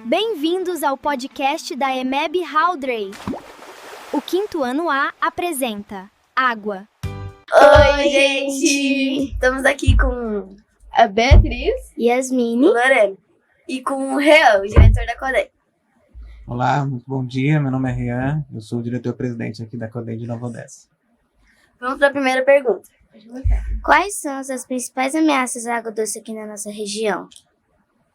Bem-vindos ao podcast da EMEB Haldrey. O quinto ano A apresenta Água. Oi, gente! Estamos aqui com a Beatriz, Yasmine, Lorena e com o Rean, o diretor da CODEM. Olá, muito bom dia. Meu nome é Rian, eu sou o diretor-presidente aqui da CODEM de Nova Odessa. Vamos para a primeira pergunta. Quais são as principais ameaças à água doce aqui na nossa região?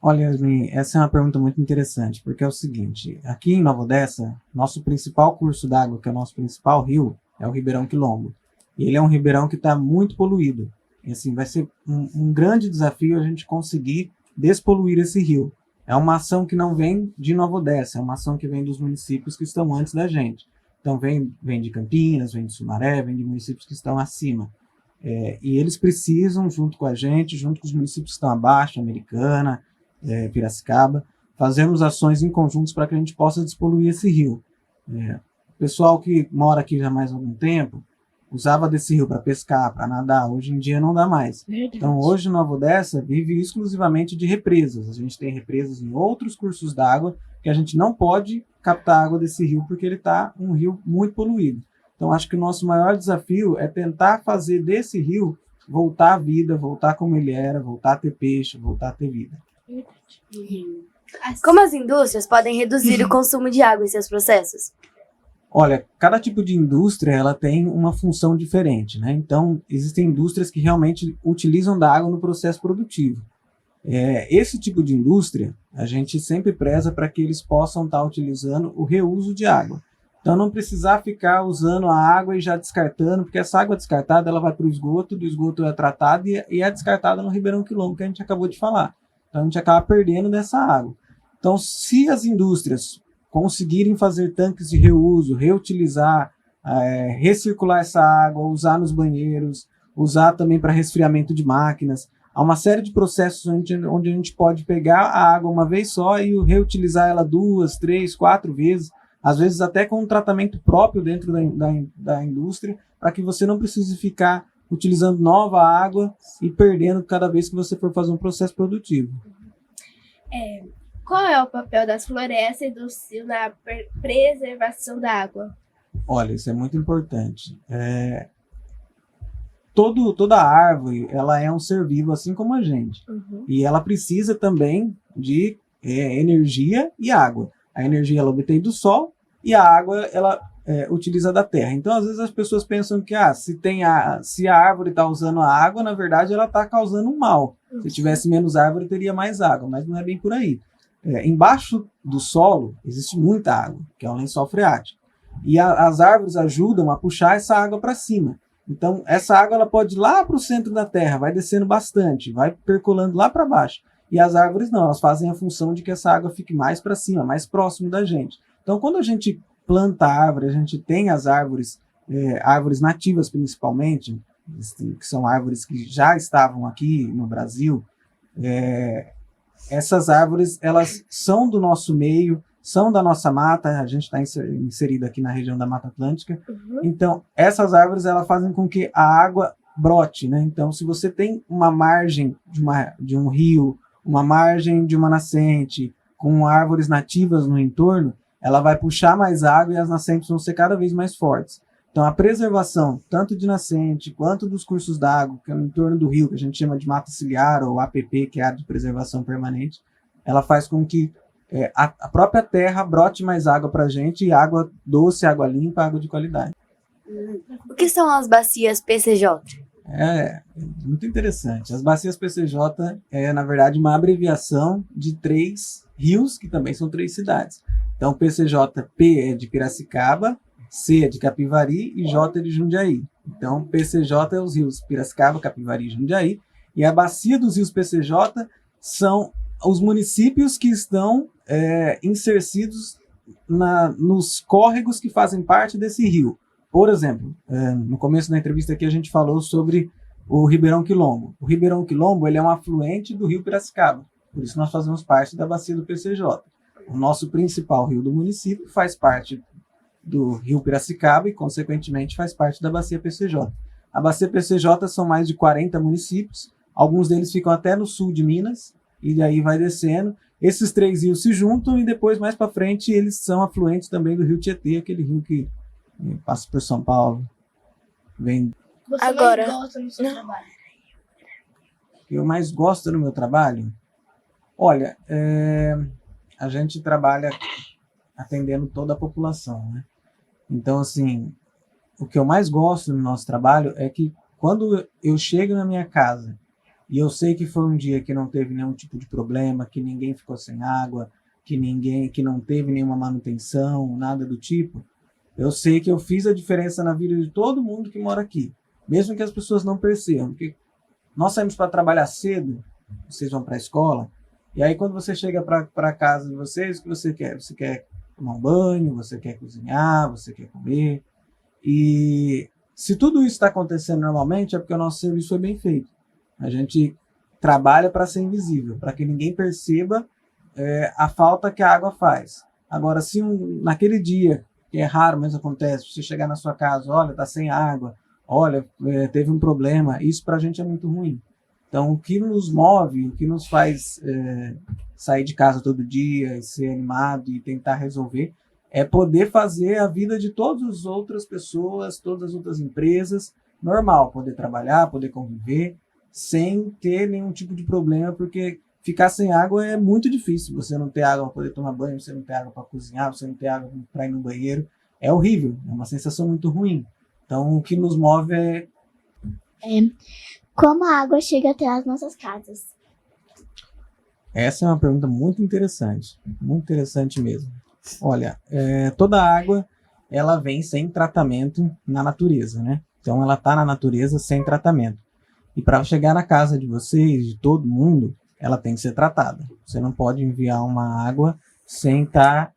Olha, Yasmin, essa é uma pergunta muito interessante, porque é o seguinte, aqui em Nova Odessa, nosso principal curso d'água, que é o nosso principal rio, é o Ribeirão Quilombo. E ele é um ribeirão que está muito poluído. E assim, vai ser um grande desafio a gente conseguir despoluir esse rio. É uma ação que não vem de Nova Odessa, é uma ação que vem dos municípios que estão antes da gente. Então vem de Campinas, vem de Sumaré, vem de municípios que estão acima. E eles precisam, junto com a gente, junto com os municípios que estão abaixo, Americana, Piracicaba, fazermos ações em conjuntos para que a gente possa despoluir esse rio. O pessoal que mora aqui já há mais algum tempo usava desse rio para pescar, para nadar. Hoje em dia não dá mais. Verdade. Então hoje Nova Odessa vive exclusivamente de represas. A gente tem represas em outros cursos d'água que a gente não pode captar água desse rio porque ele está um rio muito poluído. Então acho que o nosso maior desafio é tentar fazer desse rio voltar à vida, voltar como ele era, voltar a ter peixe, voltar a ter vida. Como as indústrias podem reduzir o consumo de água em seus processos? Olha, cada tipo de indústria ela tem uma função diferente, né? Então, existem indústrias que realmente utilizam da água no processo produtivo. Esse tipo de indústria, a gente sempre preza para que eles possam estar utilizando o reuso de água. Então, não precisar ficar usando a água e já descartando, porque essa água descartada ela vai para o esgoto, do esgoto é tratada e é descartada no Ribeirão Quilombo, que a gente acabou de falar. Então, a gente acaba perdendo dessa água. Então, se as indústrias conseguirem fazer tanques de reuso, reutilizar, recircular essa água, usar nos banheiros, usar também para resfriamento de máquinas. Há uma série de processos onde a gente pode pegar a água uma vez só e reutilizar ela 2, 3, 4 vezes, às vezes até com um tratamento próprio dentro da indústria, para que você não precise ficar utilizando nova água e perdendo cada vez que você for fazer um processo produtivo. Qual é o papel das florestas e do cio na preservação da água? Olha, isso é muito importante. Toda árvore ela é um ser vivo, assim como a gente. Uhum. E ela precisa também de energia e água. A energia ela obtém do sol e a água ela utiliza da terra. Então, às vezes as pessoas pensam que se a árvore está usando a água, na verdade ela está causando um mal. Uhum. Se tivesse menos árvore, teria mais água, mas não é bem por aí. Embaixo do solo existe muita água, que é um lençol freático. E as árvores ajudam a puxar essa água para cima. Então, essa água ela pode ir lá para o centro da terra, vai descendo bastante, vai percolando lá para baixo. E as árvores não, elas fazem a função de que essa água fique mais para cima, mais próximo da gente. Então, quando a gente planta árvore, a gente tem as árvores, árvores nativas principalmente, que são árvores que já estavam aqui no Brasil, essas árvores, elas são do nosso meio, são da nossa mata, a gente está inserido aqui na região da Mata Atlântica. Uhum. Então, essas árvores, elas fazem com que a água brote, né? Então, se você tem uma margem de um rio, uma margem de uma nascente, com árvores nativas no entorno, ela vai puxar mais água e as nascentes vão ser cada vez mais fortes. Então, a preservação, tanto de nascente, quanto dos cursos d'água, que é no entorno do rio, que a gente chama de mata ciliar, ou APP, que é a área de preservação permanente, ela faz com que a própria terra brote mais água para a gente, e água doce, água limpa, água de qualidade. O que são as bacias PCJ? Muito interessante. As bacias PCJ na verdade, uma abreviação de 3 rios, que também são 3 cidades. Então, PCJ-P é de Piracicaba, C é de Capivari e J é de Jundiaí. Então, PCJ é os rios Piracicaba, Capivari e Jundiaí. E a bacia dos rios PCJ são os municípios que estão insercidos nos córregos que fazem parte desse rio. Por exemplo, no começo da entrevista aqui a gente falou sobre o Ribeirão Quilombo. O Ribeirão Quilombo ele é um afluente do rio Piracicaba. Por isso nós fazemos parte da bacia do PCJ. O nosso principal rio do município faz parte do rio Piracicaba e, consequentemente, faz parte da bacia PCJ. A bacia PCJ são mais de 40 municípios, alguns deles ficam até no sul de Minas, e daí vai descendo. Esses 3 rios se juntam e depois, mais para frente, eles são afluentes também do rio Tietê, aquele rio que passa por São Paulo. Vem. Você Agora. mais gosta no seu trabalho? O que eu mais gosto no meu trabalho? Olha, a gente trabalha atendendo toda a população, né? Então, assim, o que eu mais gosto no nosso trabalho é que quando eu chego na minha casa e eu sei que foi um dia que não teve nenhum tipo de problema, que ninguém ficou sem água, que não teve nenhuma manutenção, nada do tipo, eu sei que eu fiz a diferença na vida de todo mundo que mora aqui, mesmo que as pessoas não percebam, porque nós saímos para trabalhar cedo, vocês vão para a escola, e aí quando você chega para casa de vocês, o que você quer? Você quer tomar um banho, você quer cozinhar, você quer comer. E se tudo isso está acontecendo normalmente, é porque o nosso serviço foi bem feito. A gente trabalha para ser invisível, para que ninguém perceba a falta que a água faz. Agora, se naquele dia, que é raro, mas acontece, você chegar na sua casa, olha, está sem água, olha, teve um problema, isso para a gente é muito ruim. Então, o que nos move, o que nos faz sair de casa todo dia, e ser animado e tentar resolver, é poder fazer a vida de todas as outras pessoas, todas as outras empresas, normal, poder trabalhar, poder conviver, sem ter nenhum tipo de problema, porque ficar sem água é muito difícil. Você não ter água para poder tomar banho, você não ter água para cozinhar, você não ter água para ir no banheiro, é horrível, é uma sensação muito ruim. Então, o que nos move é... Como a água chega até as nossas casas? Essa é uma pergunta muito interessante mesmo. Olha, toda água, ela vem sem tratamento na natureza, né? Então, ela está na natureza sem tratamento. E para chegar na casa de vocês, de todo mundo, ela tem que ser tratada. Você não pode enviar uma água sem estar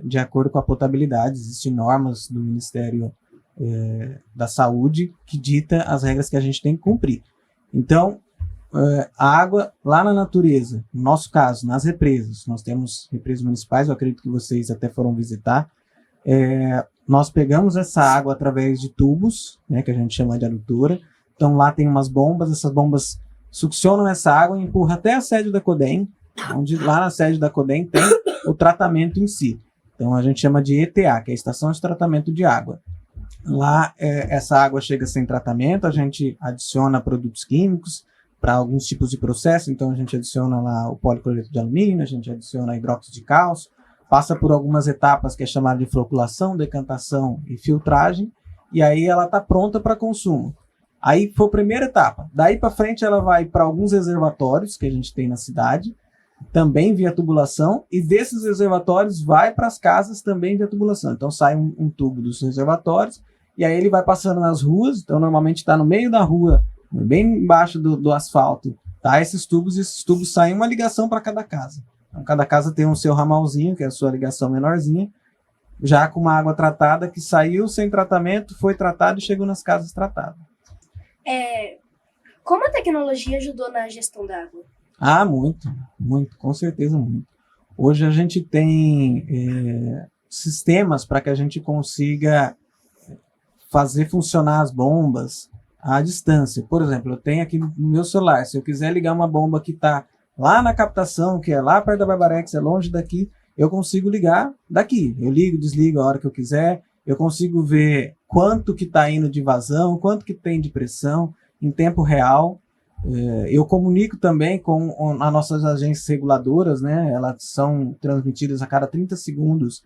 de acordo com a potabilidade. Existem normas do Ministério da Saúde que dita as regras que a gente tem que cumprir. Então, a água lá na natureza, no nosso caso, nas represas, nós temos represas municipais, eu acredito que vocês até foram visitar, nós pegamos essa água através de tubos, né, que a gente chama de adutora. Então lá tem umas bombas, essas bombas succionam essa água e empurram até a sede da CODEM, onde lá na sede da CODEM tem o tratamento em si. Então a gente chama de ETA, que é a Estação de Tratamento de Água. Lá essa água chega sem tratamento, a gente adiciona produtos químicos para alguns tipos de processo, então a gente adiciona lá o policloreto de alumínio, a gente adiciona hidróxido de cálcio, passa por algumas etapas que é chamada de floculação, decantação e filtragem, e aí ela está pronta para consumo. Aí foi a primeira etapa. Daí para frente ela vai para alguns reservatórios que a gente tem na cidade, também via tubulação, e desses reservatórios vai para as casas também via tubulação. Então sai um tubo dos reservatórios, e aí ele vai passando nas ruas, então normalmente está no meio da rua, bem embaixo do asfalto, tá? Esses tubos saem uma ligação para cada casa. Então cada casa tem o seu ramalzinho, que é a sua ligação menorzinha, já com uma água tratada que saiu sem tratamento, foi tratado e chegou nas casas tratado. Como a tecnologia ajudou na gestão da água? Ah, muito, com certeza muito. Hoje a gente tem sistemas para que a gente consiga fazer funcionar as bombas à distância. Por exemplo, eu tenho aqui no meu celular, se eu quiser ligar uma bomba que está lá na captação, que é lá perto da Barbarex, é longe daqui, eu consigo ligar daqui. Eu ligo, desligo a hora que eu quiser, eu consigo ver quanto que está indo de vazão, quanto que tem de pressão em tempo real. Eu comunico também com as nossas agências reguladoras, né? Elas são transmitidas a cada 30 segundos,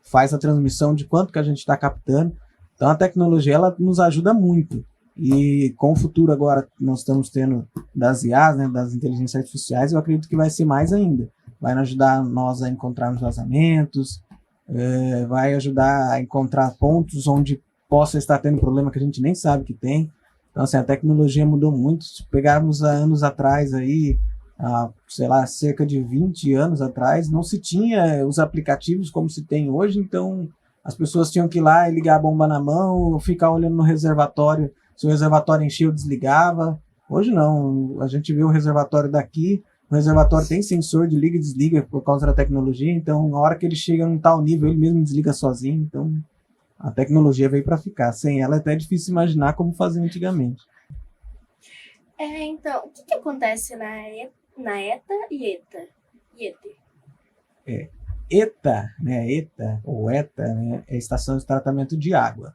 faz a transmissão de quanto que a gente está captando. Então a tecnologia ela nos ajuda muito. E com o futuro agora nós estamos tendo das IAs, né, das inteligências artificiais, eu acredito que vai ser mais ainda. Vai ajudar nós a encontrarmos vazamentos, vai ajudar a encontrar pontos onde possa estar tendo problema que a gente nem sabe que tem. Então, assim, a tecnologia mudou muito. Se pegarmos há anos atrás, aí, sei lá, cerca de 20 anos atrás, não se tinha os aplicativos como se tem hoje, então as pessoas tinham que ir lá e ligar a bomba na mão, ou ficar olhando no reservatório, se o reservatório encheu, desligava. Hoje não, a gente vê o reservatório daqui, o reservatório tem sensor de liga e desliga por causa da tecnologia, então na hora que ele chega num tal nível, ele mesmo desliga sozinho, então a tecnologia veio para ficar. Sem ela é até difícil imaginar como fazer antigamente. Então, o que acontece Naeta e Eta. Iete. ETA, né, ETA ou ETA, né, é a estação de tratamento de água.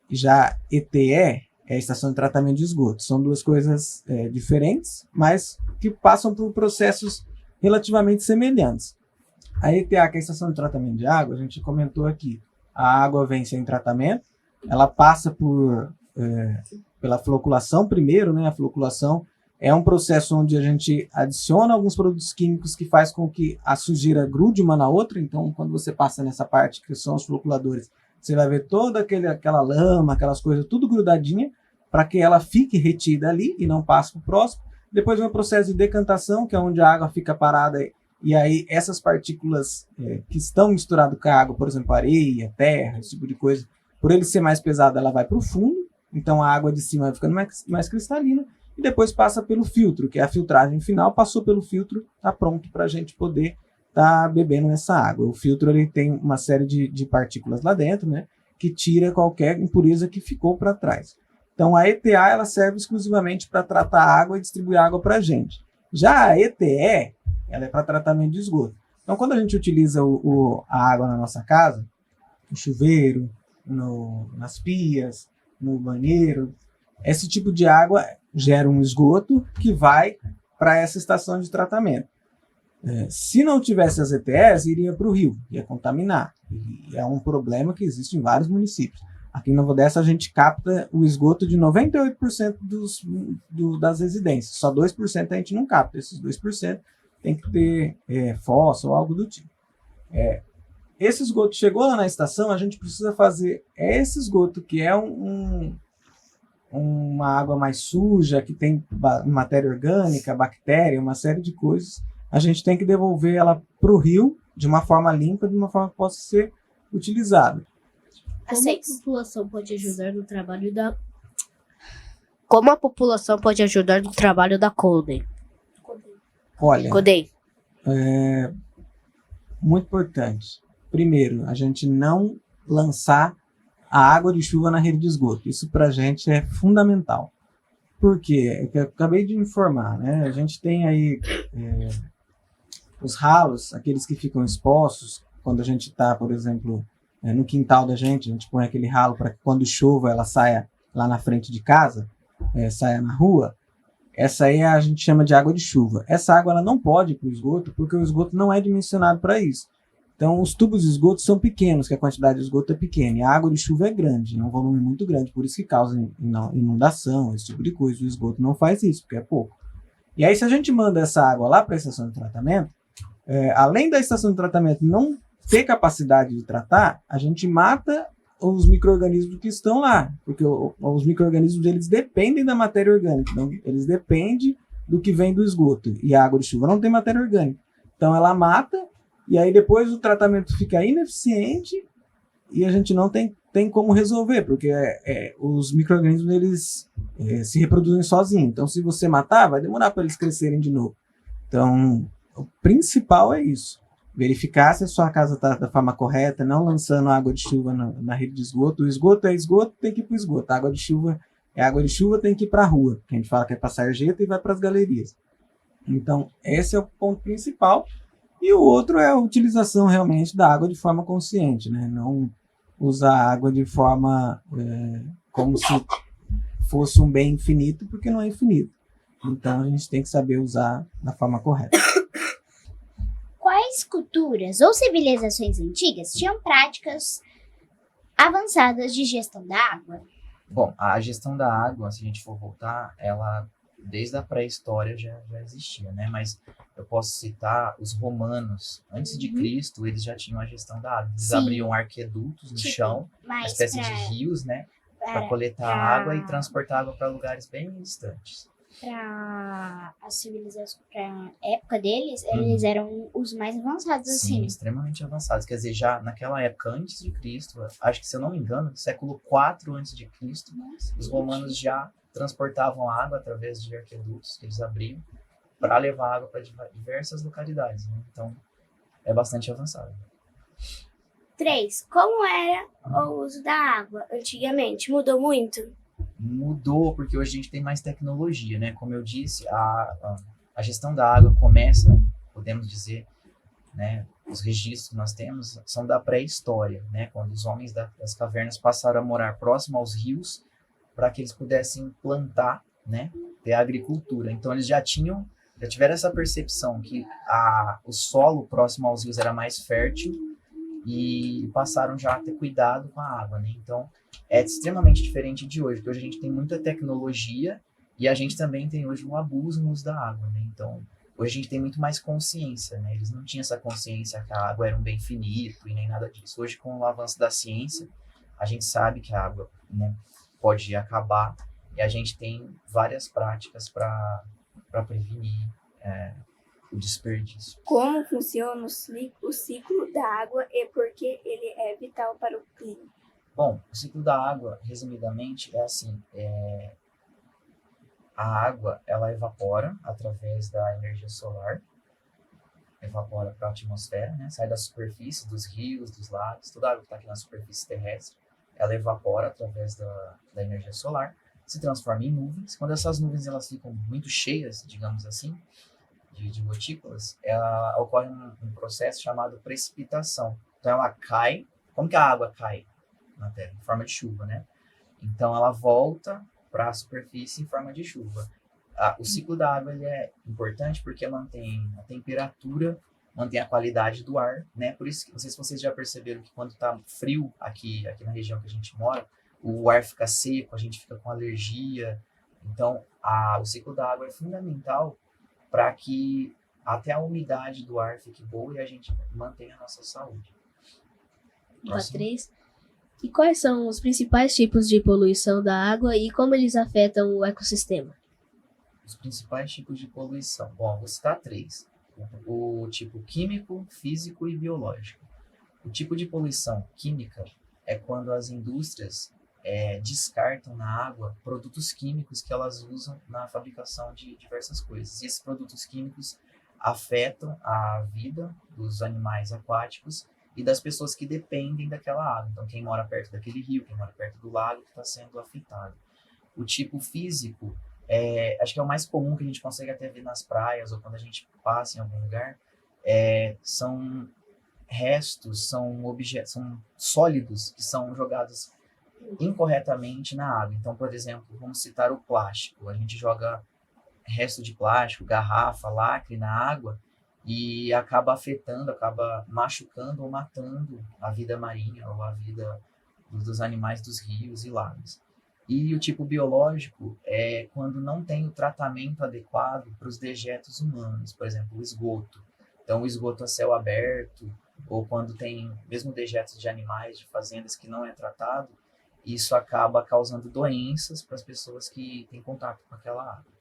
Já ETE é a estação de tratamento de esgoto. São duas coisas diferentes, mas que passam por processos relativamente semelhantes. A ETA, que é a estação de tratamento de água, a gente comentou aqui. A água vem sem tratamento, ela passa pela floculação primeiro, né? A floculação é um processo onde a gente adiciona alguns produtos químicos que faz com que a sujeira grude uma na outra. Então, quando você passa nessa parte que são os floculadores, você vai ver toda aquela lama, aquelas coisas, tudo grudadinha, para que ela fique retida ali e não passe para o próximo. Depois vem o processo de decantação, que é onde a água fica parada e aí essas partículas que estão misturadas com a água, por exemplo, areia, terra, esse tipo de coisa, por ele ser mais pesada, ela vai para o fundo. Então, a água de cima vai ficando mais cristalina. E depois passa pelo filtro, que é a filtragem final, passou pelo filtro, está pronto para a gente poder estar bebendo essa água. O filtro ele tem uma série de partículas lá dentro, né, que tira qualquer impureza que ficou para trás. Então a ETA ela serve exclusivamente para tratar a água e distribuir água para a gente. Já a ETE ela é para tratamento de esgoto. Então quando a gente utiliza a água na nossa casa, no chuveiro, nas pias, no banheiro, esse tipo de água gera um esgoto que vai para essa estação de tratamento. Se não tivesse as ETEs, iria para o rio, ia contaminar. E é um problema que existe em vários municípios. Aqui em Nova Odessa a gente capta o esgoto de 98% das residências. Só 2% a gente não capta. Esses 2% tem que ter fossa ou algo do tipo. Esse esgoto chegou lá na estação, a gente precisa fazer esse esgoto, que é uma água mais suja, que tem matéria orgânica, bactéria, uma série de coisas. A gente tem que devolver ela para o rio de uma forma limpa, de uma forma que possa ser utilizada. Como a população pode ajudar no trabalho da... Como a população pode ajudar no trabalho da Coden? Olha, Coden. Muito importante. Primeiro, a gente não lançar a água de chuva na rede de esgoto. Isso para a gente é fundamental. Por quê? Eu acabei de informar, né? A gente tem aí os ralos, aqueles que ficam expostos, quando a gente está, por exemplo, no quintal da gente, a gente põe aquele ralo para que quando chova ela saia lá na frente de casa, saia na rua. Essa aí a gente chama de água de chuva. Essa água ela não pode ir para o esgoto, porque o esgoto não é dimensionado para isso. Então, os tubos de esgoto são pequenos, que a quantidade de esgoto é pequena. E a água de chuva é grande, é um volume muito grande, por isso que causa inundação, esse tipo de coisa. O esgoto não faz isso, porque é pouco. E aí, se a gente manda essa água lá para a estação de tratamento, além da estação de tratamento não ter capacidade de tratar, a gente mata os micro-organismos que estão lá, porque os micro-organismos eles dependem da matéria orgânica, então, eles dependem do que vem do esgoto. E a água de chuva não tem matéria orgânica. Então, ela mata. E aí depois o tratamento fica ineficiente e a gente não tem como resolver, porque os micro-organismos eles se reproduzem sozinhos. Então se você matar, vai demorar para eles crescerem de novo. Então o principal é isso. Verificar se a sua casa está da forma correta, não lançando água de chuva na rede de esgoto. O esgoto é esgoto, tem que ir para o esgoto. A água de chuva é água de chuva, tem que ir para a rua. Que a gente fala que é para sarjeta e vai para as galerias. Então esse é o ponto principal. E o outro é a utilização realmente da água de forma consciente, né? Não usar a água de forma como se fosse um bem infinito, porque não é infinito. Então a gente tem que saber usar da forma correta. Quais culturas ou civilizações antigas tinham práticas avançadas de gestão da água? Bom, a gestão da água, se a gente for voltar, ela desde a pré-história já existia, né? Mas eu posso citar os romanos. Antes de Cristo, eles já tinham a gestão da água. Eles abriam arquedutos no chão, uma espécie de rios, né? Para coletar água e transportar água para lugares bem distantes. Para a civilização, para a época deles, eles eram os mais avançados, assim. Sim, extremamente avançados. Quer dizer, já naquela época, antes de Cristo, acho que se eu não me engano, século IV antes de Cristo, os romanos já transportavam água através de arquedutos que eles abriam para levar água para diversas localidades, né? Então, é bastante avançado. 3. Como era o uso da água antigamente? Mudou muito? Mudou, porque hoje a gente tem mais tecnologia, né? Como eu disse, A gestão da água começa, podemos dizer, né, os registros que nós temos são da pré-história, né, quando os homens das cavernas passaram a morar próximo aos rios para que eles pudessem plantar, né, ter agricultura. Então eles já tiveram essa percepção que o solo próximo aos rios era mais fértil e passaram já a ter cuidado com a água, né? Então é extremamente diferente de hoje, porque hoje a gente tem muita tecnologia e a gente também tem hoje um abuso no uso da água, né? Então hoje a gente tem muito mais consciência, né? Eles não tinham essa consciência que a água era um bem finito e nem nada disso. Hoje, com o avanço da ciência, a gente sabe que a água, né, pode acabar e a gente tem várias práticas para prevenir o desperdício. Como funciona o ciclo da água e por que ele é vital para o clima? Bom, o ciclo da água, resumidamente, é assim, a água, ela evapora através da energia solar, evapora para a atmosfera, né? Sai da superfície, dos rios, dos lagos, toda a água que está aqui na superfície terrestre, ela evapora através da energia solar, se transforma em nuvens. Quando essas nuvens elas ficam muito cheias, digamos assim, de gotículas, ocorre um processo chamado precipitação. Então ela cai, como que a água cai na Terra? Em forma de chuva, né? Então ela volta para a superfície em forma de chuva. O ciclo da água ele é importante porque mantém a temperatura, mantém a qualidade do ar, né? Por isso, não sei se vocês já perceberam que quando está frio aqui na região que a gente mora, o ar fica seco, a gente fica com alergia. Então, o ciclo da água é fundamental para que até a umidade do ar fique boa e a gente mantenha a nossa saúde. Patriz, e quais são os principais tipos de poluição da água e como eles afetam o ecossistema? Os principais tipos de poluição. Bom, vou citar 3. O tipo químico, físico e biológico. O tipo de poluição química é quando as indústrias descartam na água produtos químicos que elas usam na fabricação de diversas coisas. E esses produtos químicos afetam a vida dos animais aquáticos e das pessoas que dependem daquela água. Então, quem mora perto daquele rio, quem mora perto do lago, que está sendo afetado. O tipo físico, acho que é o mais comum que a gente consegue até ver nas praias ou quando a gente passa em algum lugar, são restos, são objetos, são sólidos que são jogados incorretamente na água. Então, por exemplo, vamos citar o plástico. A gente joga resto de plástico, garrafa, lacre na água e acaba afetando, acaba machucando ou matando a vida marinha ou a vida dos animais dos rios e lagos. E o tipo biológico é quando não tem o tratamento adequado para os dejetos humanos, por exemplo, o esgoto. Então, o esgoto a céu aberto, ou quando tem mesmo dejetos de animais, de fazendas que não é tratado, isso acaba causando doenças para as pessoas que têm contato com aquela água.